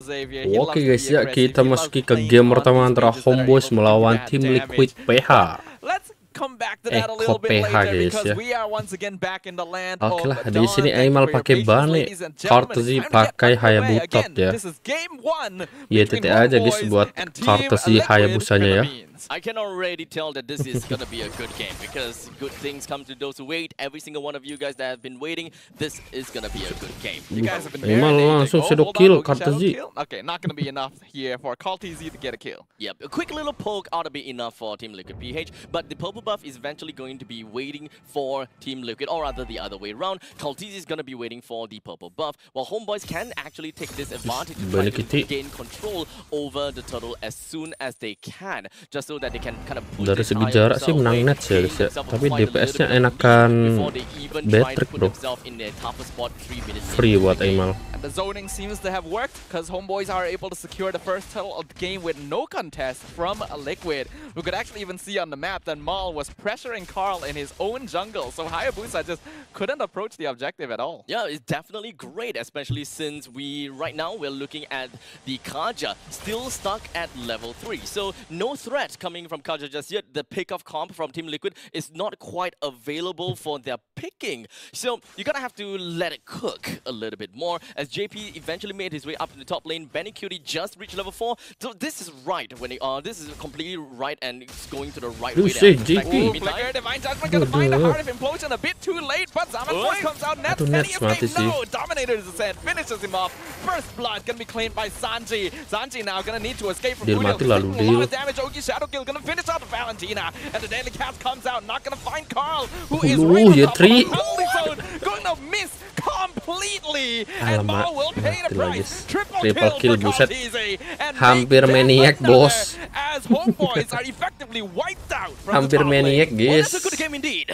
Oke guys ya, kita masuki ke game pertama antara Homebois melawan tim Liquid PH. PH guys ya. Oke lah, di sini Aimal pakai Bane, Karltzy pakai Hayabusa ya. YTT aja guys buat Karltzy Hayabusanya ya. I can already tell that this is gonna be a good game because good things come to those who wait. Every single one of you guys that have been waiting, this is gonna be a good game. You guys have been langsung shadow kill Karltzy. Okay, not gonna be enough here for Karltzy to get a kill. Yep, a quick little poke ought to be enough for Team Liquid PH, but the purple buff is eventually going to be waiting for Team Liquid, or rather the other way around. Karltzy is gonna be waiting for the purple buff, while Homebois can actually take this advantage to try to gain control over the turtle as soon as they can, just so that they can kind of dari segi jarak sih menang net ya guys ya, tapi DPS-nya enakan Betrick bro. Free buat Aimal. And the zoning seems to have worked because Homebois are able to secure the first turtle of the game with no contest from Liquid. We could actually even see on the map that Maul was pressuring Karl in his own jungle, so Hayabusa just couldn't approach the objective at all. Yeah, it's definitely great, especially since right now we're looking at the Kaja still stuck at level 3. So no threat coming from Kaja just yet. The pick of comp from Team Liquid is not quite available for their picking. So you're gonna have to let it cook a little bit more as JP eventually made his way up to the top lane. Benny Cutie just reached level 4. So this is right when this is completely right and it's going to the right way there. JP. Divine Judgment gonna find the Heart of Implosion a bit too late, but Zaman Force comes out. Nets no, Dominator is sent, finishes him off. First blood gonna be claimed by Sanji. Sanji now gonna need to escape from Udil. A lot of damage. Ogi Shadow Kill gonna finish out Valentina, and the Daily Cat comes out, not gonna find Karl, who is right on top of the penalty zone, going to miss completely, and Maul will pay the price. Triple kill for Karltzy, and hampir maniac bos. As Homebois are effectively wiped out from hampir maniac guys. Well, that's a good game indeed.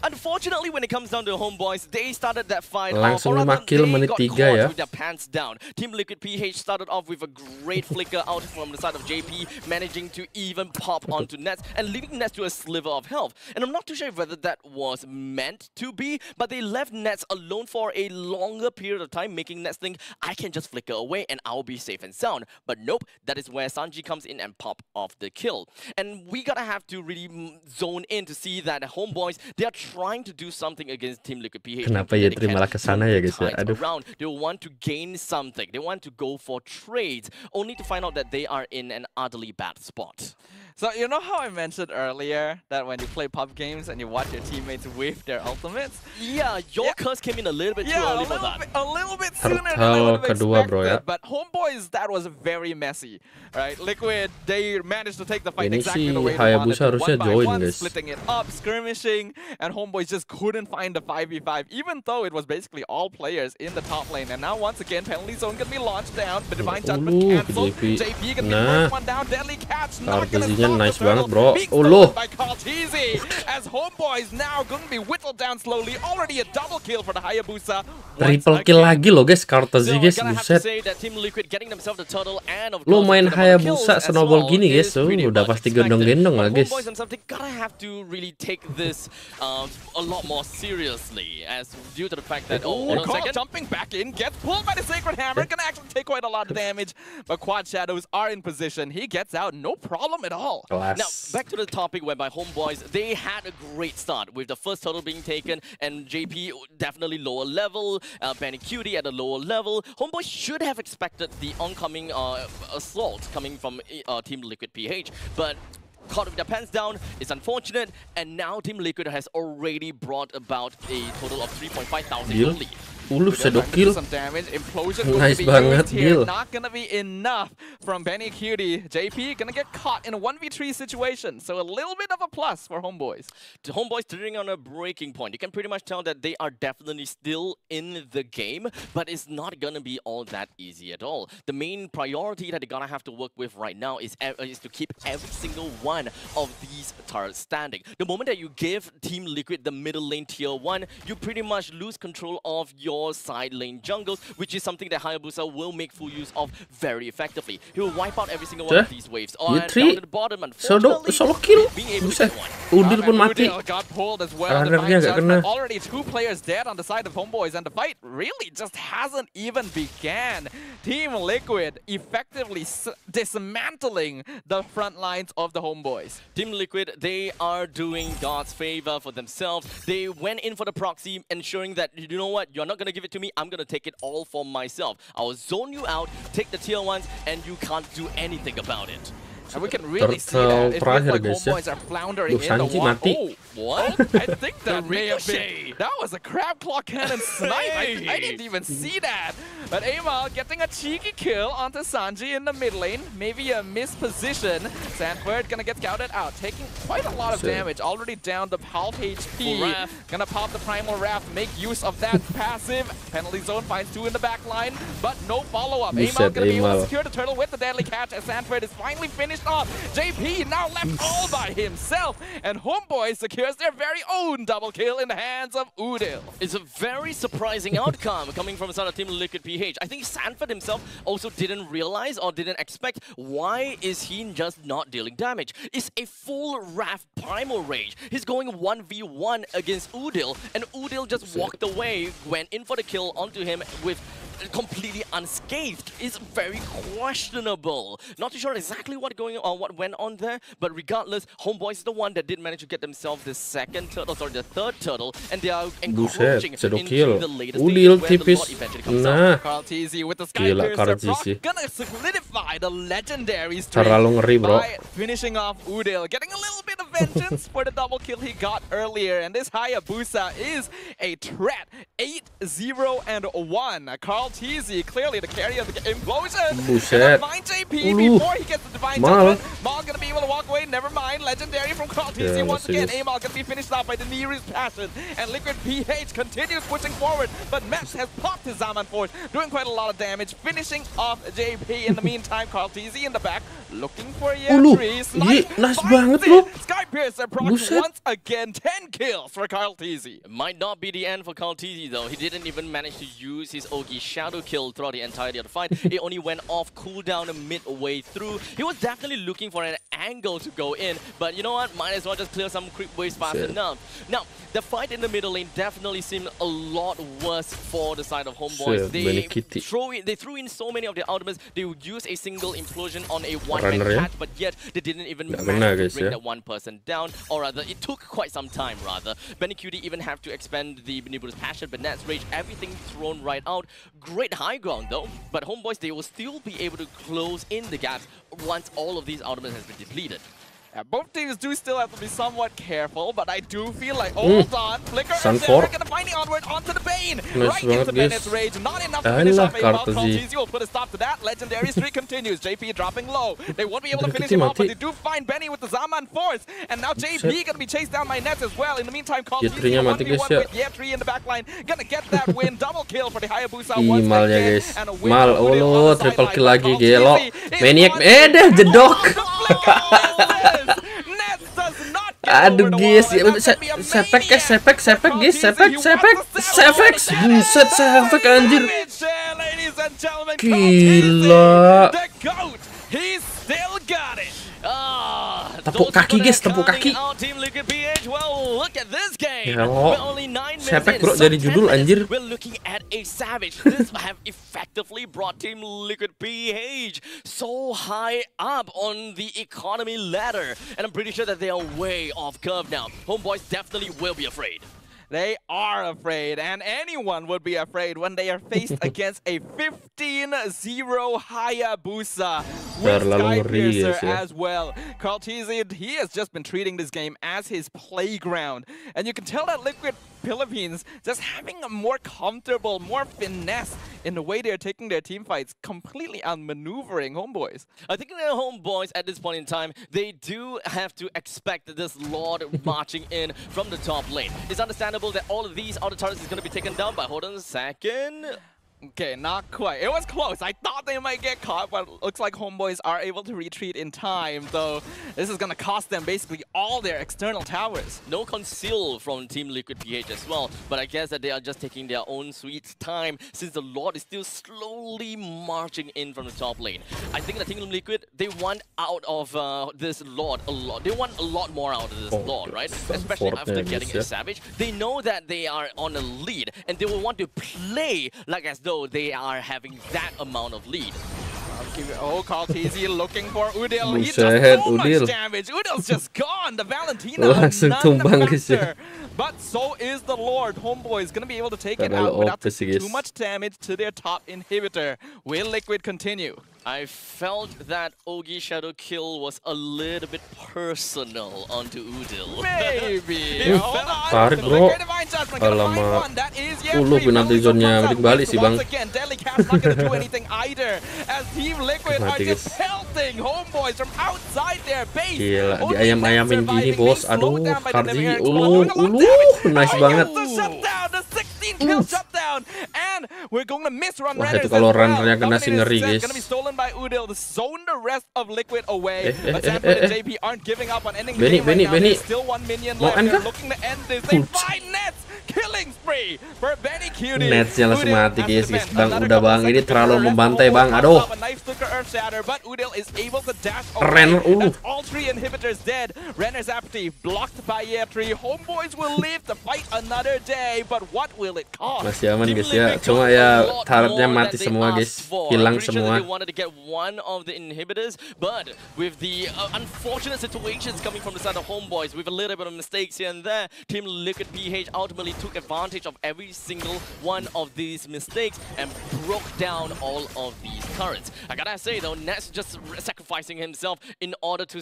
Unfortunately, when it comes down to Homebois, they started that fight langsung 5 kill menit 3 ya. With their pants down. Team Liquid PH started off with a great flicker out from the side of JP, managing to even pop onto Nets and leaving Nets to a sliver of health. And I'm not too sure whether that was meant to be, but they left Nets alone for a longer period of time, making Nets think, I can just flicker away and I'll be safe and sound. But nope, that is where Sanji comes in and pop off the kill. And we gotta have to really zone in to see that Homebois, they are trying to do something against Team Liquid PH. Kenapa ya malah kesana ya guys ya? Aduh. They want to gain something. They want to go for trades, only to find out that they are in an utterly bad spot. So you know how I mentioned earlier that when you play pub games and you watch your teammates whiff their ultimates? Yeah, your curse came in a little bit too early for that. A little bit sooner than I would have expected. Bro, ya. But Homebois, that was very messy, right? Liquid, they managed to take the fight exactly the way they wanted. One by one, splitting it up, skirmishing, and Homebois just couldn't find the 5v5, even though it was basically all players in the top lane. And now once again, penalty zone gonna be launched down, but Divine Judgment cancelled. JP gonna be the first one down. Deadly Catch not gonna nice banget bro. By Karltzy, as Homebois now gonna be whittled down slowly. Already a double kill for the Hayabusa. Triple kill lagi loh guys, Karltzy guys, buset. Lo main Hayabusa snowball gini guys, udah pasti gendong-gendong lah guys. Gotta have to really take this a lot more seriously, as due to the fact that jumping back in, gets pulled by the Sacred Hammer, gonna actually take quite a lot of damage, but Quad Shadows are in position. He gets out, no problem at all. Now, back to the topic whereby Homebois, they had a great start with the first turtle being taken, and JP definitely lower level, Benny Cutie at a lower level. Homebois should have expected the oncoming assault coming from Team Liquid PH, but caught with their pants down is unfortunate, and now Team Liquid has already brought about a total of 3,500 only. Shadow kill. Some damage. Implosion nice banget here. Not gonna be enough from Benny Cutie. JP gonna get caught in a 1v3 situation, so a little bit of a plus for Homebois. The Homebois teetering on a breaking point. You can pretty much tell that they are definitely still in the game, but it's not gonna be all that easy at all. The main priority that they're gonna have to work with right now is to keep every single one of these turrets standing. The moment that you give Team Liquid the middle lane tier 1, you pretty much lose control of your side lane jungles, which is something that Hayabusa will make full use of very effectively. He will wipe out every single one of these waves. Down to the bottom, unfortunately, solo kill. being able to get one. Udil pun mati. Got pulled as well. Radarnya nggak kena. Already 2 players dead on the side of Homebois, and the fight really just hasn't even began. Team Liquid effectively dismantling the front lines of the Homebois. Team Liquid, they are doing God's favor for themselves. They went in for the proxy, ensuring that, you know what, you're not going to give it to me, I'm going to take it all for myself. I'll zone you out, take the tier 1s, and you can't do anything about it. And we can really see that. It feels like Homebois are floundering in the water. Oh, what? I think that may have been... That was a crab claw cannon snipe. I didn't even see that. But Amal getting a cheeky kill onto Sanji in the mid lane. Maybe a misposition. Sanford gonna get scouted out, taking quite a lot of damage. Already down the half HP. Gonna pop the Primal Wrath, make use of that passive. Penalty zone finds 2 in the back line, but no follow-up. Amal gonna be able to secure the turtle with the deadly catch as Sanford is finally finished off. JP now left all by himself, and Homebois secures their very own double kill in the hands of Udil. It's a very surprising outcome coming from the side of Team Liquid PH. I think Sanford himself also didn't realize or didn't expect why is he just not dealing damage. It's a full Wrath Primal Rage. He's going 1v1 against Udil, and Udil just walked away, went in for the kill onto him with completely unscathed. It's very questionable. Not too sure exactly what went on there, but regardless, Homebois is the one that did manage to get themselves the third turtle, and they are encroaching into the latest Udil stage where the tipis. Lord eventually comes out. Karltzy with the Skypiercer gonna solidify the legendary streak by finishing off Udil, getting a little bit of vengeance for the double kill he got earlier, and this Hayabusa is a threat. 8-0-1. Karltzy clearly the carry of the implosion. Gonna find JP before he gets the divine judgment. Maul gonna be able to walk away. Never mind. Legendary from Karltzy once again. Amal gonna be finished off by the nearest passion, and Liquid PH continues pushing forward. But Mets has popped his Zaman Force, doing quite a lot of damage, finishing off JP. In the meantime, Karltzy in the back looking for a tree. Nice banget loh. Skypiercer procs once again. 10 kills for Karltzy. It might not be the end for Karltzy though. He didn't even manage to use his Ogi Shadow kill throughout the entirety of the fight. It only went off cooldown midway through. He was definitely looking for an angle to go in, but you know what? Might as well just clear some creep waves fast enough. Now, the fight in the middle lane definitely seemed a lot worse for the side of Homebois. They threw in so many of the ultimates. They would use a single implosion on a one-man catch, but yet they didn't even manage to bring that one person down. Or rather, it took quite some time, rather. Benny Cutie even have to expend the Benibu's Passion, but Nat's Rage, everything thrown right out. Great high ground, though. But Homebois, they will still be able to close in the gaps once all of these ultimates has been depleted. Yeah, both teams do still have to be somewhat careful, but I do feel like, hold on, Flicker and they're gonna find the onward onto the Bane. Right into Bennett's Rage, not enough to finish off Amal. Karltzy will put a stop to that. Legendary streak continues. JP dropping low. They won't be able to finish him off, but they do find Benny with the Zaman Force. And now JP gonna be chased down by Nets as well. In the meantime, Karltzy 1v1 with Yetri in the backline. Gonna get that win. Double kill for the Hayabusa once again. And a win for Udil. Triple kill lagi, gelo. Maniac, dah jedok. Aduh guys, sepek guys, sepek buset, sepek anjir. Gila. Tepuk kaki guys, tepuk kaki. Hello. Sepek bro dari judul anjir. We're looking at a savage. This have effectively brought Team Liquid PH so high up on the economy ladder, and I'm pretty sure that they are way off curve now. Homebois definitely will be afraid. They are afraid, and anyone would be afraid when they are faced against a 15-0 Hayabusa with Skypiercer as well. Karltzy, he has just been treating this game as his playground, and you can tell that Liquid Philippines just having a more comfortable, more finesse in the way they're taking their team fights, completely outmaneuvering Homebois. I think the Homebois at this point in time, they do have to expect this Lord marching in from the top lane. It's understandable that all of these outer turrets is going to be taken down by, hold on a second. Okay, not quite. It was close. I thought they might get caught, but looks like Homebois are able to retreat in time, though this is gonna cost them basically all their external towers. No conceal from Team Liquid PH as well, but I guess that they are just taking their own sweet time since the Lord is still slowly marching in from the top lane. I think that Team Liquid, they want out of this Lord a lot. They want a lot more out of this Lord, right? Especially after getting a Savage. They know that they are on a lead, and they will want to play like as though they are having that amount of lead. Oh, Karltzy looking for Udil. He does so much damage. Udil's just gone. The Valentina langsung tumbang guys ya. But so is the Lord. Homebois is going to be able to take it out without too much damage to their top inhibitor. Will Liquid continue? I felt that Ogi Shadow kill was a little bit personal onto Udil. Maybe. Hold on. Tarik bro. Alamak. Lu penalti zone-nya balik balik sih bang. Again, Deadly Cat's not going to do anything either. As Team Liquid are just pelting Homebois from outside their base. Gila, di ayam-ayamin gini bos. Aduh, Karltzy. Nice banget. The 16 kill shutdown. And we're going to miss run Wah, itu kalau runnernya kena sih ngeri guys. By Udil, the zone the rest of Liquid away. But Sanford and JP aren't giving up on ending the game right now. There's still 1 minion left. They're looking to end this. They find Nets. Killing spree for Benny Cutie. Netsnya langsung mati guys. Bang, udah bang. Ini terlalu membantai bang. Aduh. Renner. All 3 inhibitors dead. Renner's apathy blocked by YAKALI. Homebois will live to fight another day. But what will it cost? Masih aman guys ya. Cuma ya turretnya mati semua guys. Hilang semua. One of the inhibitors, but with the unfortunate situations coming from the side of Homebois, with a little bit of mistakes here and there, Team Liquid PH ultimately took advantage of every single one of these mistakes and broke down all of these turrets. I gotta say though, Nets just sacrificing himself in order to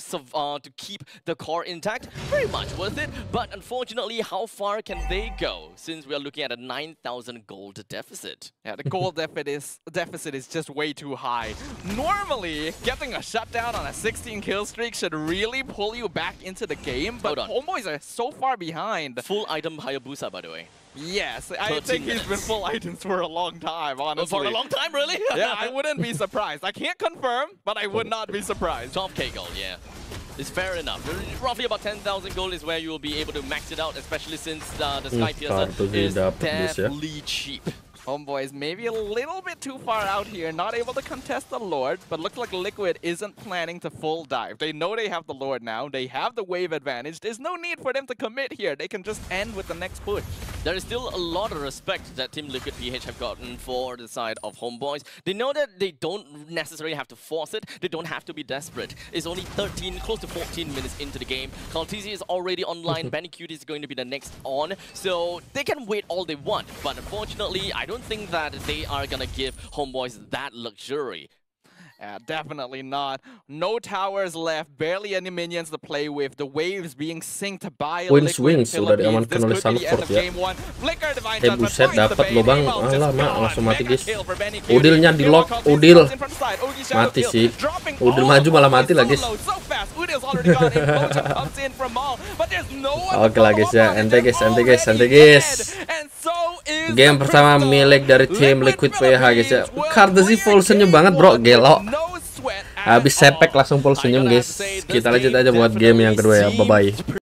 keep the core intact. Very much worth it, but unfortunately, how far can they go since we are looking at a 9,000 gold deficit? Yeah, the gold deficit is just way too high. Normally, getting a shutdown on a 16 kill streak should really pull you back into the game, but Homebois are so far behind. Full item Hayabusa, by the way. Yes, I think he's been full items for a long time, honestly. For a long time, really? Yeah, I wouldn't be surprised. I can't confirm, but I would not be surprised. 12k gold, yeah. It's fair enough. Roughly about 10,000 gold is where you will be able to max it out, especially since the Sky Piercer is definitely cheap. Homebois maybe a little bit too far out here, not able to contest the Lord, but looks like Liquid isn't planning to full dive. They know they have the Lord now, they have the wave advantage, there's no need for them to commit here, they can just end with the next push. There is still a lot of respect that Team Liquid PH have gotten for the side of Homebois. They know that they don't necessarily have to force it, they don't have to be desperate. It's only 13, close to 14 minutes into the game. Karltzy is already online, Benny Cutie is going to be the next on, so they can wait all they want, but unfortunately, I don't think that they are gonna give Homebois that luxury. Yeah, definitely not. No towers left, barely any minions to play with. The waves being synced by Liquid sudah diamankan oleh Sanford ya. Buset, dapat lubang. Alamak, langsung mati guys. Udilnya di lock, Udil mati sih. Udil maju malah mati lah guys. Oke lah guys ya, ente guys. Game pertama milik dari tim Liquid PH guys ya. Karltzy full senyum banget bro, gelo. Habis sepek langsung full senyum guys. Kita lanjut aja buat game yang kedua ya, bye bye.